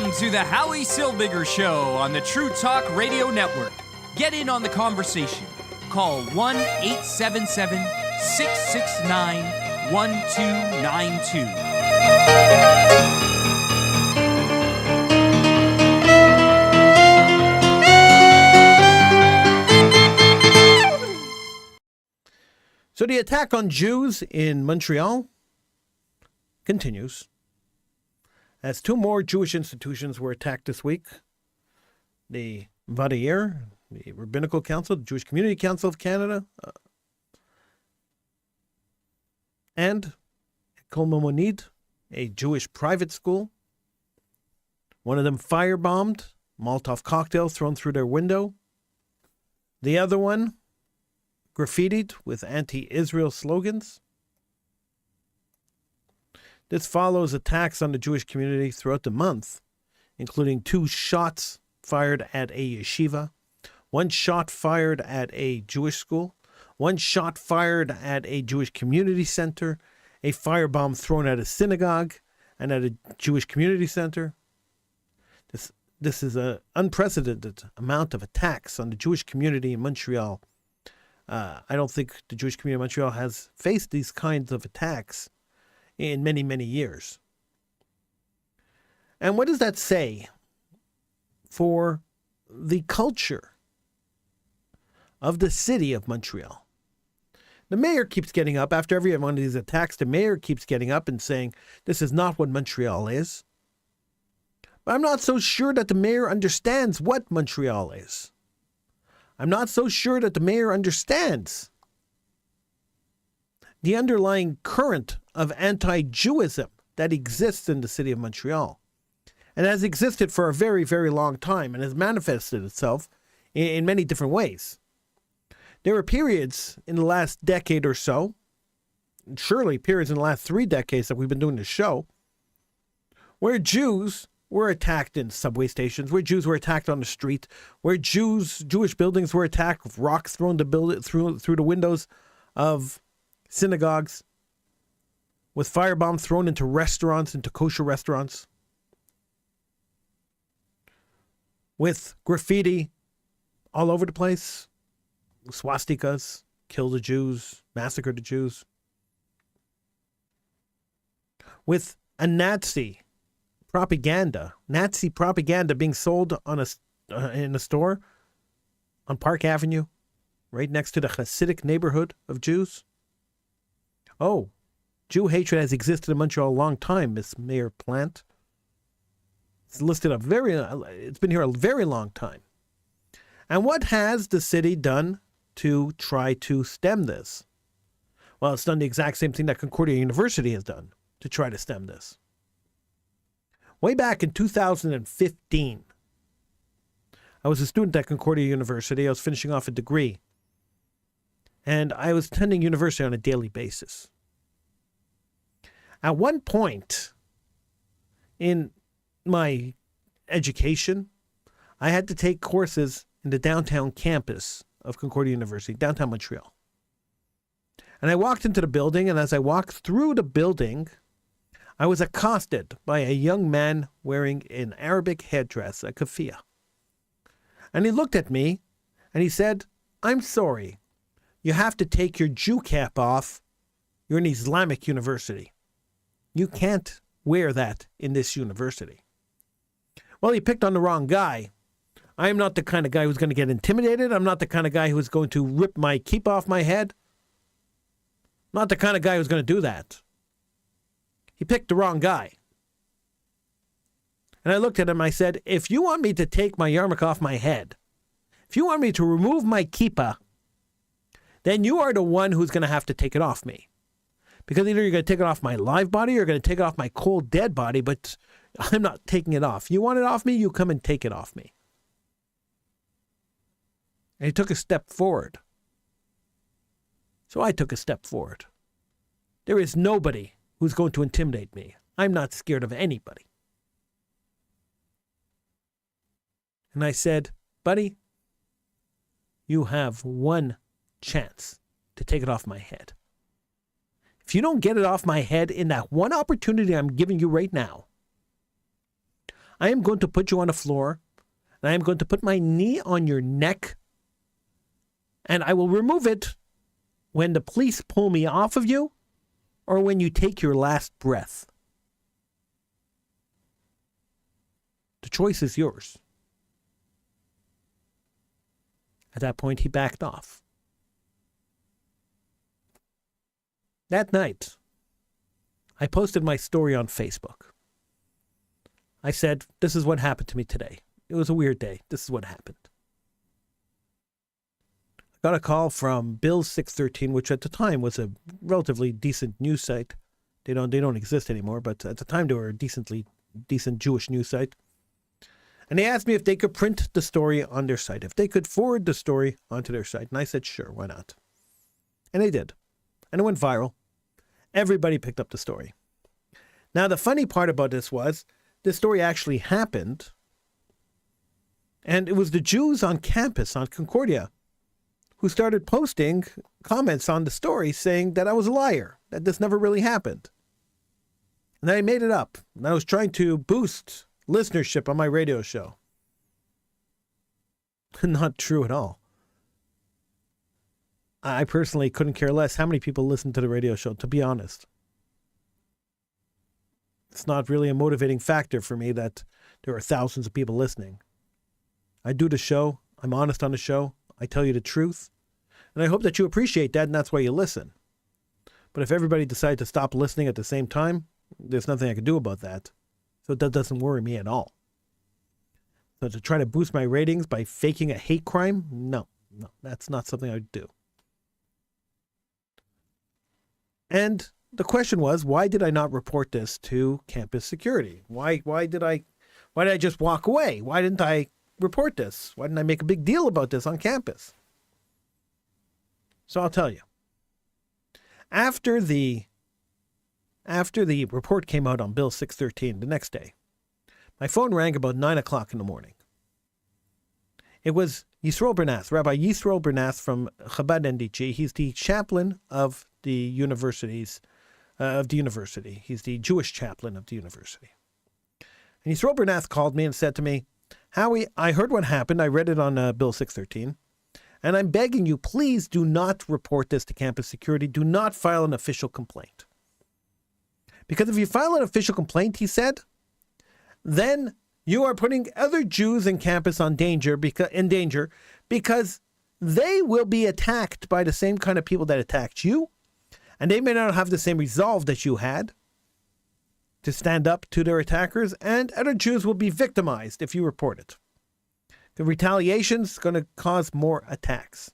Welcome to the Howie Silbiger Show on the True Talk Radio Network. Get in on the conversation. Call 1-877-669-1292. So the attack on Jews in Montreal continues, as two more Jewish institutions were attacked this week. The Vadayer, the Rabbinical Council, the Jewish Community Council of Canada, and Kol Mamonid, a Jewish private school. One of them firebombed, Molotov cocktails thrown through their window. The other one graffitied with anti-Israel slogans. This follows attacks on the Jewish community throughout the month, including 2 shots fired at a yeshiva, 1 shot fired at a Jewish school, 1 shot fired at a Jewish community center, a firebomb thrown at a synagogue and at a Jewish community center. This is an unprecedented amount of attacks on the Jewish community in Montreal. I don't think the Jewish community in Montreal has faced these kinds of attacks in many, many years. And what does that say for the culture of the city of Montreal? The mayor keeps getting up after every one of these attacks. The mayor keeps getting up and saying, this is not what Montreal is. But I'm not so sure that the mayor understands what Montreal is. I'm not so sure that the mayor understands the underlying current of anti-Jewism that exists in the city of Montreal and has existed for a very, very long time and has manifested itself in many different ways. There were periods in the last decade or so, surely periods in the last 3 decades that we've been doing this show, where Jews were attacked in subway stations, where Jews were attacked on the street, where Jewish buildings were attacked with rocks thrown through the windows of synagogues, with firebombs thrown into restaurants, into kosher restaurants, with graffiti all over the place, swastikas, kill the Jews, massacre the Jews, with a Nazi propaganda being sold in a store on Park Avenue, right next to the Hasidic neighborhood of Jews. Oh, Jew hatred has existed in Montreal a long time, Miss Mayor Plant. It's been here a very long time. And what has the city done to try to stem this? Well, it's done the exact same thing that Concordia University has done to try to stem this. Way back in 2015, I was a student at Concordia University. I was finishing off a degree. And I was attending university on a daily basis. At one point in my education, I had to take courses in the downtown campus of Concordia University, downtown Montreal. And I walked into the building, and as I walked through the building, I was accosted by a young man wearing an Arabic headdress, a keffiyeh. And he looked at me, and he said, "I'm sorry. You have to take your Jew cap off. You're an Islamic university. You can't wear that in this university." Well, he picked on the wrong guy. I am not the kind of guy who's going to get intimidated. I'm not the kind of guy who's going to rip my kippah off my head. I'm not the kind of guy who's going to do that. He picked the wrong guy. And I looked at him, I said, if you want me to take my yarmulke off my head, if you want me to remove my kippah, then you are the one who's going to have to take it off me. Because either you're going to take it off my live body or you're going to take it off my cold, dead body, but I'm not taking it off. You want it off me? You come and take it off me. And he took a step forward. So I took a step forward. There is nobody who's going to intimidate me. I'm not scared of anybody. And I said, buddy, you have one chance to take it off my head. If you don't get it off my head in that one opportunity I'm giving you right now, I am going to put you on the floor, and I am going to put my knee on your neck, and I will remove it when the police pull me off of you or when you take your last breath. The choice is yours. At that point, he backed off. That night, I posted my story on Facebook. I said, this is what happened to me today. It was a weird day. This is what happened. I got a call from Bill 613, which at the time was a relatively decent news site. They don't exist anymore, but at the time they were a decent Jewish news site. And they asked me if they could print the story on their site, if they could forward the story onto their site. And I said, sure, why not? And they did. And it went viral. Everybody picked up the story. Now, the funny part about this was, this story actually happened. And it was the Jews on campus, on Concordia, who started posting comments on the story saying that I was a liar, that this never really happened. And I made it up. And I was trying to boost listenership on my radio show. Not true at all. I personally couldn't care less how many people listen to the radio show, to be honest. It's not really a motivating factor for me that there are thousands of people listening. I do the show. I'm honest on the show. I tell you the truth. And I hope that you appreciate that, and that's why you listen. But if everybody decided to stop listening at the same time, there's nothing I can do about that. So that doesn't worry me at all. So to try to boost my ratings by faking a hate crime? No, that's not something I'd do. And the question was, why did I not report this to campus security? Why did I just walk away? Why didn't I report this? Why didn't I make a big deal about this on campus? So I'll tell you. After the report came out on Bill 613 the next day, my phone rang about 9 o'clock in the morning. It was Yisroel Bernath, Rabbi Yisroel Bernath from Chabad NDG. He's the chaplain of the university. He's the Jewish chaplain of the university. And Yisroel Bernath called me and said to me, Howie, I heard what happened. I read it on Bill 613. And I'm begging you, please do not report this to campus security. Do not file an official complaint. Because if you file an official complaint, he said, then you are putting other Jews in campus in danger because they will be attacked by the same kind of people that attacked you. And they may not have the same resolve that you had to stand up to their attackers. And other Jews will be victimized if you report it. The retaliation is going to cause more attacks.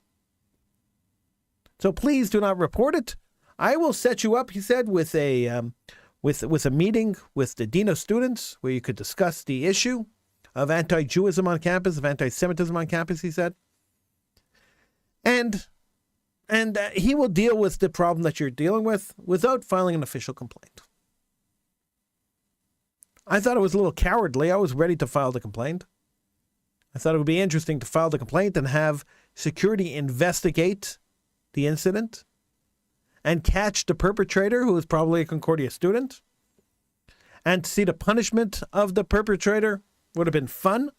So please do not report it. I will set you up, he said, with a meeting with the dean of students where you could discuss the issue of anti-Jewism on campus, of anti-Semitism on campus, he said. And he will deal with the problem that you're dealing with without filing an official complaint. I thought it was a little cowardly. I was ready to file the complaint. I thought it would be interesting to file the complaint and have security investigate the incident and catch the perpetrator, who was probably a Concordia student. And to see the punishment of the perpetrator would have been fun.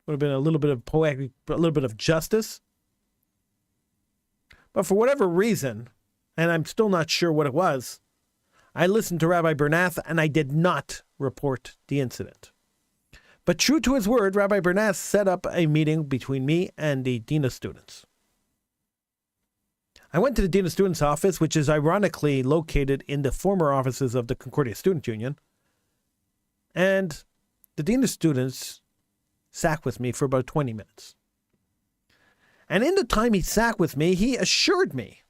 Would have been a little bit of poetic, a little bit of justice. But for whatever reason, and I'm still not sure what it was, I listened to Rabbi Bernath and I did not report the incident. But true to his word, Rabbi Bernath set up a meeting between me and the dean of students. I went to the dean of students' office, which is ironically located in the former offices of the Concordia Student Union. And the dean of students sat with me for about 20 minutes. And in the time he sat with me, he assured me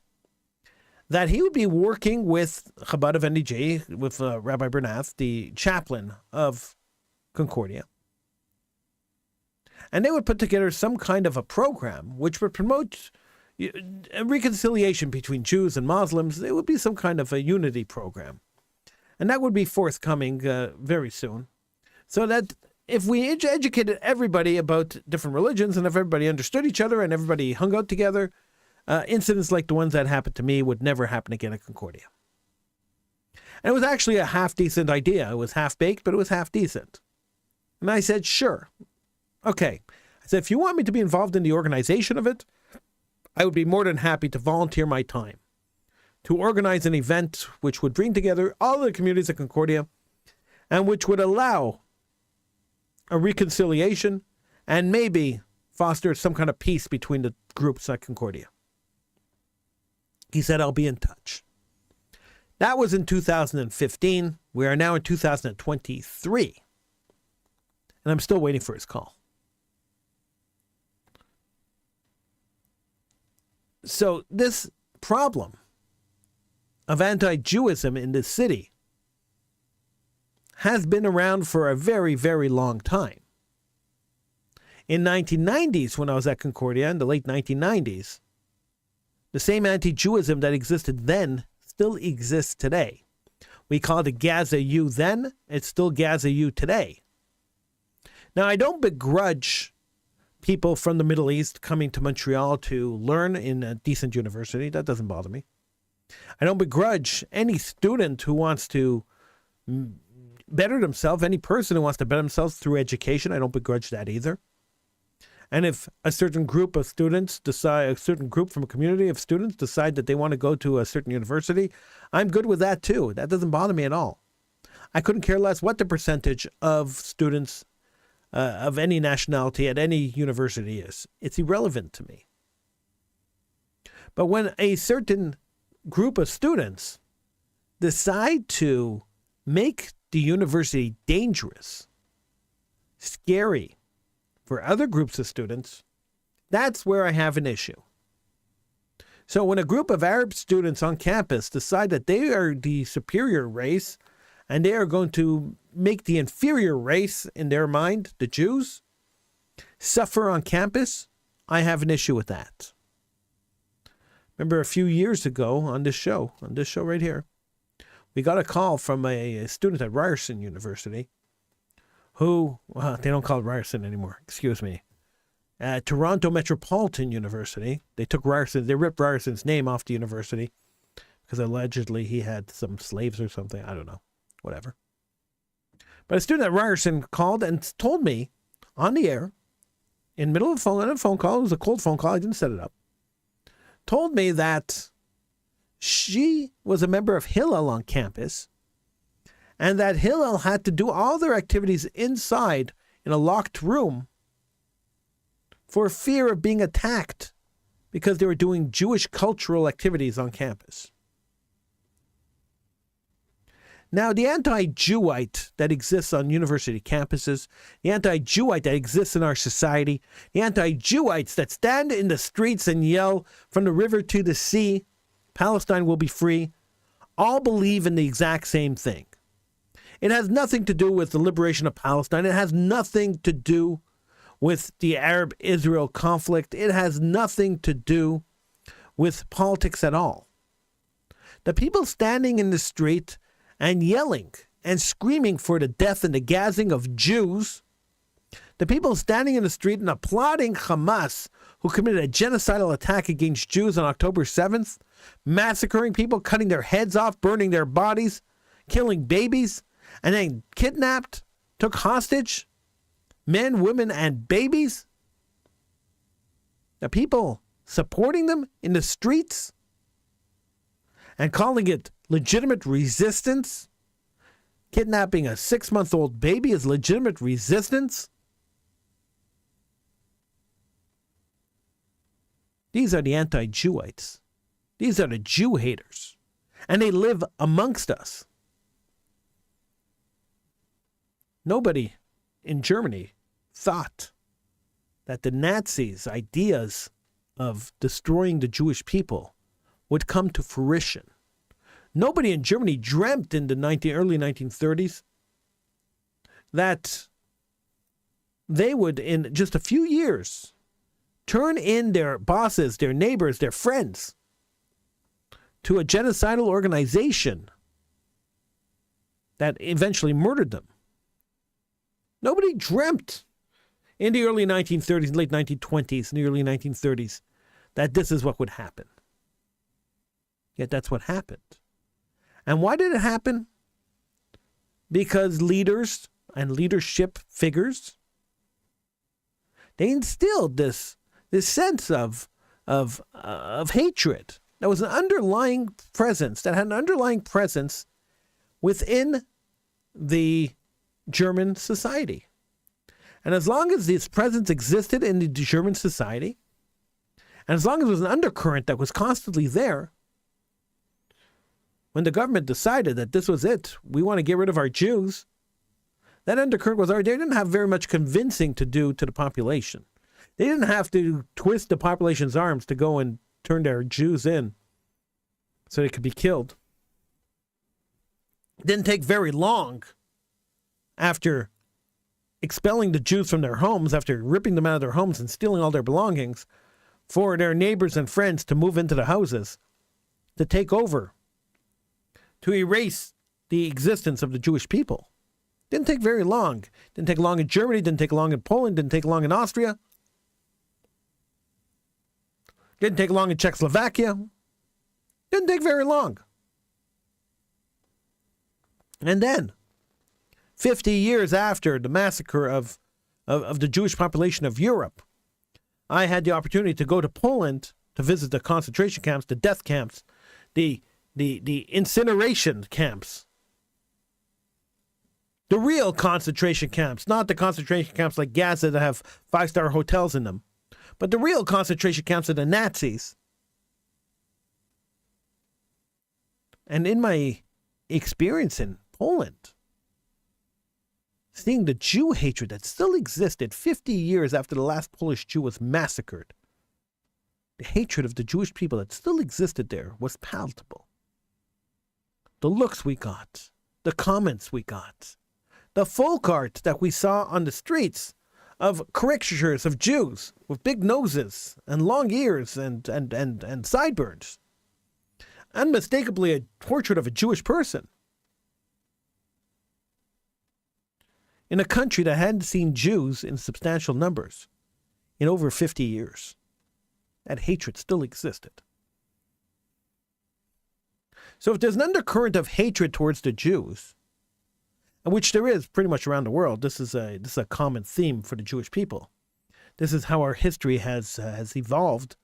that he would be working with Chabad of NDG, with Rabbi Bernath, the chaplain of Concordia. And they would put together some kind of a program which would promote a reconciliation between Jews and Muslims. It would be some kind of a unity program. And that would be forthcoming very soon. So that if we educated everybody about different religions and if everybody understood each other and everybody hung out together, incidents like the ones that happened to me would never happen again at Concordia. And it was actually a half-decent idea. It was half-baked, but it was half-decent. And I said, sure. Okay. I said, if you want me to be involved in the organization of it, I would be more than happy to volunteer my time to organize an event which would bring together all the communities of Concordia and which would allow a reconciliation and maybe foster some kind of peace between the groups at Concordia. He said, I'll be in touch. That was in 2015. We are now in 2023. And I'm still waiting for his call. So this problem of anti-Jewism in this city has been around for a very, very long time. In 1990s, when I was at Concordia, in the late 1990s, the same anti-Jewism that existed then still exists today. We called it Gaza U then. It's still Gaza U today. Now, I don't begrudge people from the Middle East coming to Montreal to learn in a decent university. That doesn't bother me. I don't begrudge any student who wants to better themselves, any person who wants to better themselves through education. I don't begrudge that either. And if a certain group of students decide, a certain group from a community of students decide that they want to go to a certain university, I'm good with that too. That doesn't bother me at all. I couldn't care less what the percentage of students of any nationality at any university is. It's irrelevant to me. But when a certain group of students decide to make the university dangerous, scary for other groups of students, that's where I have an issue. So when a group of Arab students on campus decide that they are the superior race and they are going to make the inferior race in their mind, the Jews, suffer on campus, I have an issue with that. Remember a few years ago on this show right here, we got a call from a student at Ryerson University who, well, they don't call it Ryerson anymore, excuse me. At Toronto Metropolitan University, they ripped Ryerson's name off the university because allegedly he had some slaves or something. I don't know, whatever. But a student at Ryerson called and told me on the air, in the middle of a phone call, it was a cold phone call, I didn't set it up, told me that she was a member of Hillel on campus and that Hillel had to do all their activities inside in a locked room for fear of being attacked because they were doing Jewish cultural activities on campus. Now, the anti-Jewite that exists on university campuses, the anti-Jewite that exists in our society, the anti-Jewites that stand in the streets and yell from the river to the sea, Palestine will be free, all believe in the exact same thing. It has nothing to do with the liberation of Palestine. It has nothing to do with the Arab-Israel conflict. It has nothing to do with politics at all. The people standing in the street and yelling and screaming for the death and the gassing of Jews, the people standing in the street and applauding Hamas, who committed a genocidal attack against Jews on October 7th, massacring people, cutting their heads off, burning their bodies, killing babies, and then kidnapped, took hostage men, women, and babies. The people supporting them in the streets and calling it legitimate resistance. Kidnapping a 6-month-old baby is legitimate resistance. These are the anti-Jewites. These are the Jew haters. And they live amongst us. Nobody in Germany thought that the Nazis' ideas of destroying the Jewish people would come to fruition. Nobody in Germany dreamt in the early 1930s that they would, in just a few years, turn in their bosses, their neighbors, their friends to a genocidal organization that eventually murdered them. Nobody dreamt in the early 1930s, late 1920s, and the early 1930s that this is what would happen. Yet that's what happened. And why did it happen? because leaders and leadership figures, they instilled this sense of hatred. There was an underlying presence within the German society. And as long as this presence existed in the German society, and as long as there was an undercurrent that was constantly there, when the government decided that this was it, we want to get rid of our Jews, that undercurrent was already there. They didn't have very much convincing to do to the population. They didn't have to twist the population's arms to go and turn their Jews in so they could be killed. It didn't take very long after expelling the Jews from their homes, after ripping them out of their homes and stealing all their belongings, for their neighbors and friends to move into the houses, to take over, to erase the existence of the Jewish people. Didn't take very long. Didn't take long in Germany, didn't take long in Poland, didn't take long in Austria. Didn't take long in Czechoslovakia. Didn't take very long. And then, 50 years after the massacre of the Jewish population of Europe, I had the opportunity to go to Poland to visit the concentration camps, the death camps, the incineration camps. The real concentration camps, not the concentration camps like Gaza that have 5-star hotels in them, but the real concentration camps of the Nazis. And in my experience in Poland, seeing the Jew hatred that still existed 50 years after the last Polish Jew was massacred, the hatred of the Jewish people that still existed there was palatable. The looks we got, the comments we got, the folk art that we saw on the streets of caricatures of Jews with big noses and long ears and sideburns. Unmistakably a portrait of a Jewish person. In a country that hadn't seen Jews in substantial numbers in over 50 years. That hatred still existed. So if there's an undercurrent of hatred towards the Jews, and which there is pretty much around the world, this is a common theme for the Jewish people. This is how our history has evolved,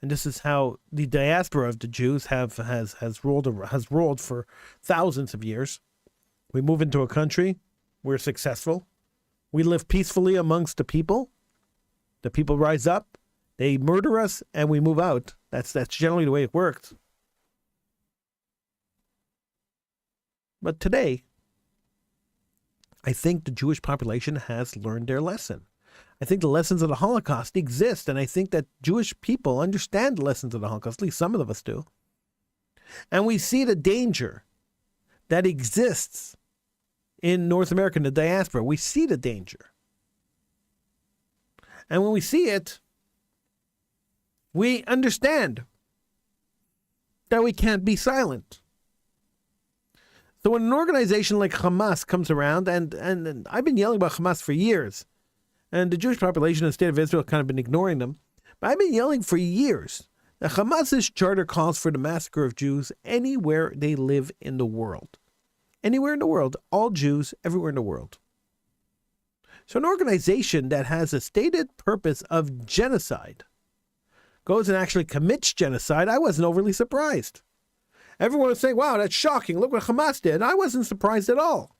and this is how the diaspora of the Jews has rolled for thousands of years. We move into a country, we're successful, we live peacefully amongst the people rise up, they murder us, and we move out. That's generally the way it works. But today, I think the Jewish population has learned their lesson. I think the lessons of the Holocaust exist, and I think that Jewish people understand the lessons of the Holocaust, at least some of us do. And we see the danger that exists in North America, in the diaspora. We see the danger. And when we see it, we understand that we can't be silent. So when an organization like Hamas comes around, and I've been yelling about Hamas for years, and the Jewish population in the state of Israel have kind of been ignoring them, but I've been yelling for years that Hamas's charter calls for the massacre of Jews anywhere they live in the world. Anywhere in the world, all Jews, everywhere in the world. So an organization that has a stated purpose of genocide goes and actually commits genocide. I wasn't overly surprised. Everyone was saying, wow, that's shocking. Look what Hamas did. I wasn't surprised at all.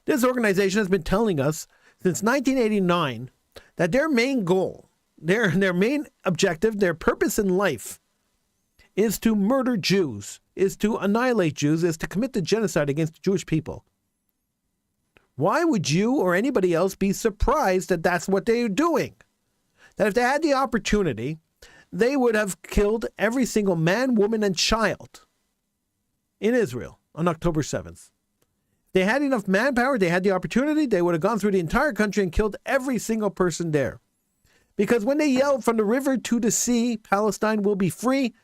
This organization has been telling us since 1989 that their main goal, their main objective, their purpose in life is to murder Jews, is to annihilate Jews, is to commit the genocide against the Jewish people. Why would you or anybody else be surprised that that's what they're doing? That if they had the opportunity, they would have killed every single man, woman, and child in Israel on October 7th. If they had enough manpower, they had the opportunity, they would have gone through the entire country and killed every single person there. Because when they yell from the river to the sea, Palestine will be free,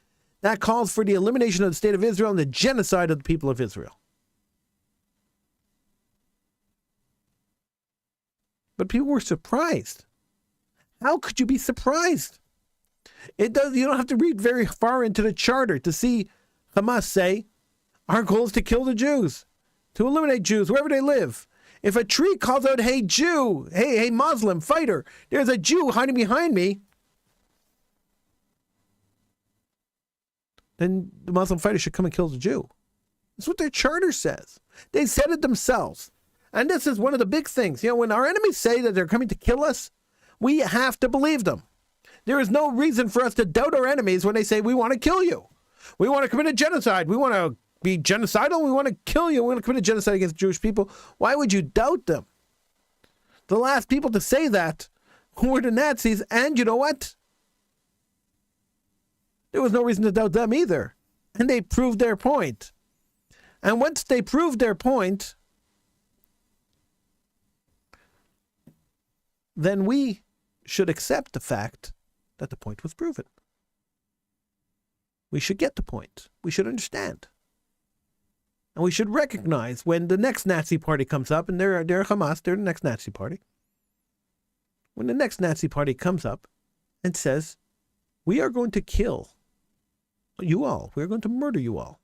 that calls for the elimination of the state of Israel and the genocide of the people of Israel. But people were surprised. How could you be surprised? You don't have to read very far into the charter to see Hamas say, our goal is to kill the Jews. to eliminate Jews wherever they live. If a tree calls out, hey Jew, hey Muslim fighter, there's a Jew hiding behind me, then the Muslim fighter should come and kill the Jew. That's what their charter says. They said it themselves. And this is one of the big things. When our enemies say that they're coming to kill us, we have to believe them. There is no reason for us to doubt our enemies when they say, we want to kill you. We want to commit a genocide. We want to be genocidal. We want to kill you. We want to commit a genocide against Jewish people. Why would you doubt them? The last people to say that were the Nazis. And you know what? There was no reason to doubt them either. And they proved their point. And once they proved their point, then we should accept the fact that the point was proven. We should get the point. We should understand. And we should recognize when the next Nazi party comes up, and they're Hamas, they're the next Nazi party. When the next Nazi party comes up and says, we are going to kill you all, we're going to murder you all,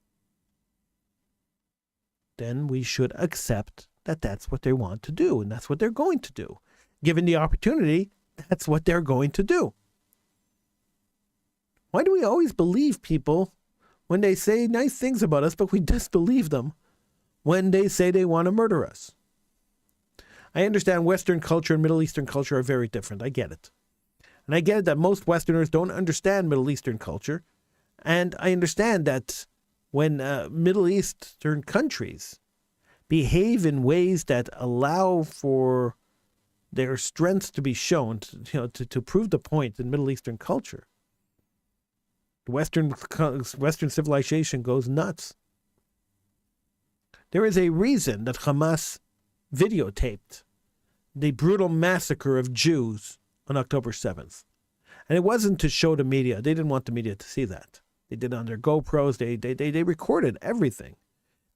then we should accept that that's what they want to do, and that's what they're going to do. Given the opportunity, that's what they're going to do. Why do we always believe people when they say nice things about us, but we disbelieve them when they say they want to murder us? I understand Western culture and Middle Eastern culture are very different. I get it. And I get it that most Westerners don't understand Middle Eastern culture. And I understand that when Middle Eastern countries behave in ways that allow for their strengths to be shown, to prove the point in Middle Eastern culture, Western civilization goes nuts. There is a reason that Hamas videotaped the brutal massacre of Jews on October 7th. And it wasn't to show the media. They didn't want the media to see that. They did it on their GoPros. They recorded everything.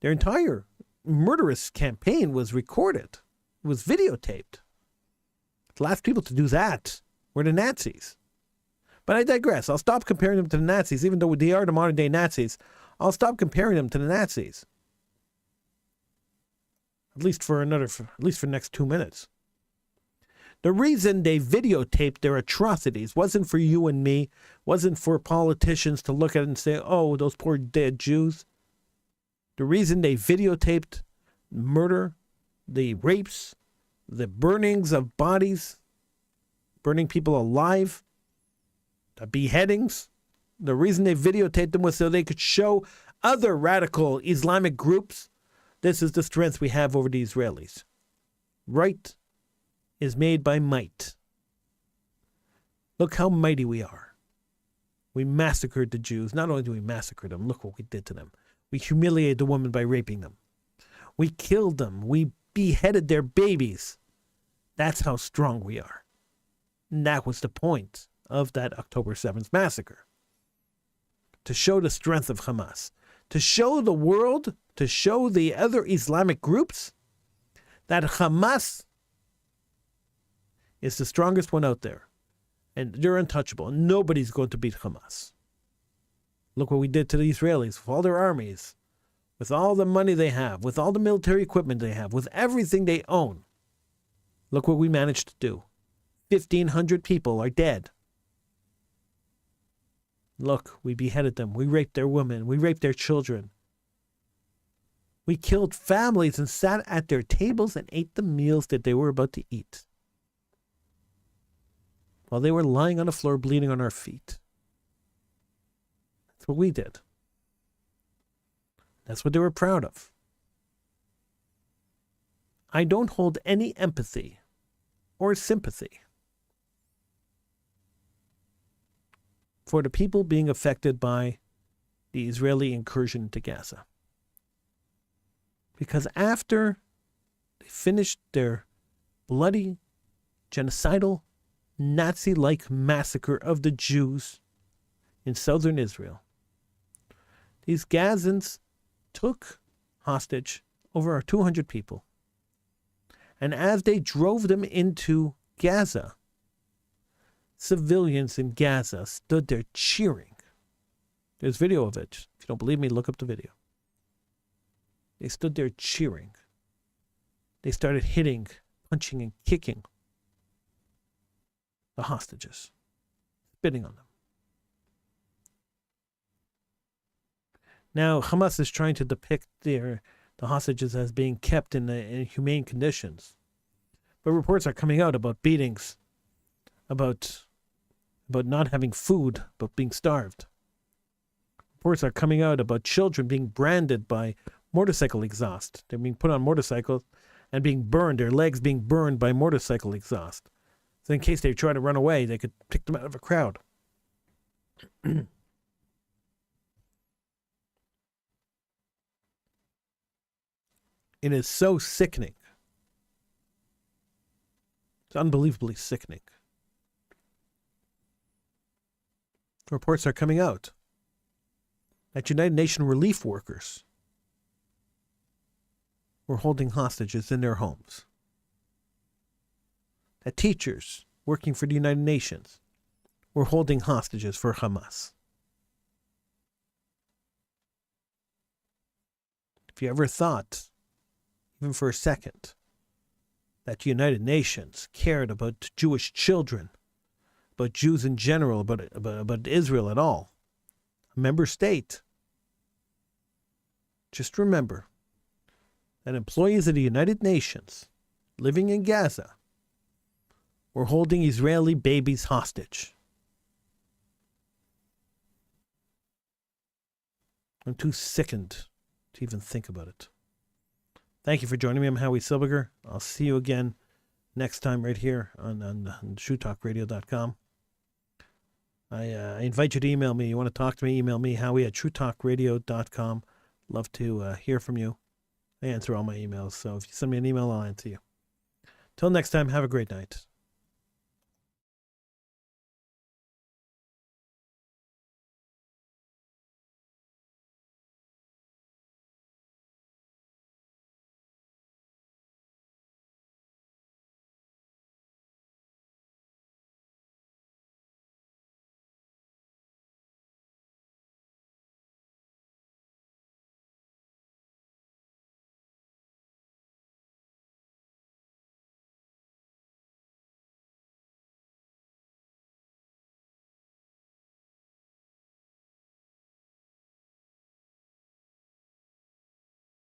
Their entire murderous campaign was recorded. It was videotaped. The last people to do that were the Nazis. But I digress. I'll stop comparing them to the Nazis, even though they are the modern day Nazis. I'll stop comparing them to the Nazis. At least for the next 2 minutes. The reason they videotaped their atrocities wasn't for you and me, wasn't for politicians to look at it and say, oh, those poor dead Jews. The reason they videotaped murder, the rapes, the burnings of bodies, burning people alive, the beheadings, the reason they videotaped them was so they could show other radical Islamic groups, this is the strength we have over the Israelis. Right is made by might. Look how mighty we are. We massacred the Jews. Not only do we massacre them, look what we did to them. We humiliated the women by raping them. We killed them. We beheaded their babies. That's how strong we are. And that was the point of that October 7th massacre. To show the strength of Hamas. To show the world, to show the other Islamic groups that Hamas is the strongest one out there. And they're untouchable. And nobody's going to beat Hamas. Look what we did to the Israelis with all their armies, with all the money they have, with all the military equipment they have, with everything they own. Look what we managed to do. 1,500 people are dead. Look, we beheaded them. We raped their women. We raped their children. We killed families and sat at their tables and ate the meals that they were about to eat, while they were lying on the floor bleeding on our feet. That's what we did. That's what they were proud of. I don't hold any empathy or sympathy for the people being affected by the Israeli incursion into Gaza. Because after they finished their bloody, genocidal, Nazi-like massacre of the Jews in southern Israel, these Gazans took hostage over 200 people. And as they drove them into Gaza, civilians in Gaza stood there cheering. There's video of it. If you don't believe me, look up the video. They stood there cheering. They started hitting, punching, and kicking the hostages, spitting on them. Now, Hamas is trying to depict the hostages as being kept in inhumane conditions. But reports are coming out about beatings, about not having food, about being starved. Reports are coming out about children being branded by motorcycle exhaust. They're being put on motorcycles and being burned, their legs being burned by motorcycle exhaust. So in case they try to run away, they could pick them out of a crowd. It is so sickening. It's unbelievably sickening. Reports are coming out that United Nations relief workers were holding hostages in their homes. That teachers working for the United Nations were holding hostages for Hamas. If you ever thought, even for a second, that the United Nations cared about Jewish children, about Jews in general, about Israel at all, a member state, just remember that employees of the United Nations living in Gaza were holding Israeli babies hostage. I'm too sickened to even think about it. Thank you for joining me. I'm Howie Silbiger. I'll see you again next time right here on TrueTalkRadio.com. I invite you to email me. You want to talk to me, email me, Howie at TrueTalkRadio.com. Love to hear from you. I answer all my emails, so if you send me an email, I'll answer you. Till next time, have a great night.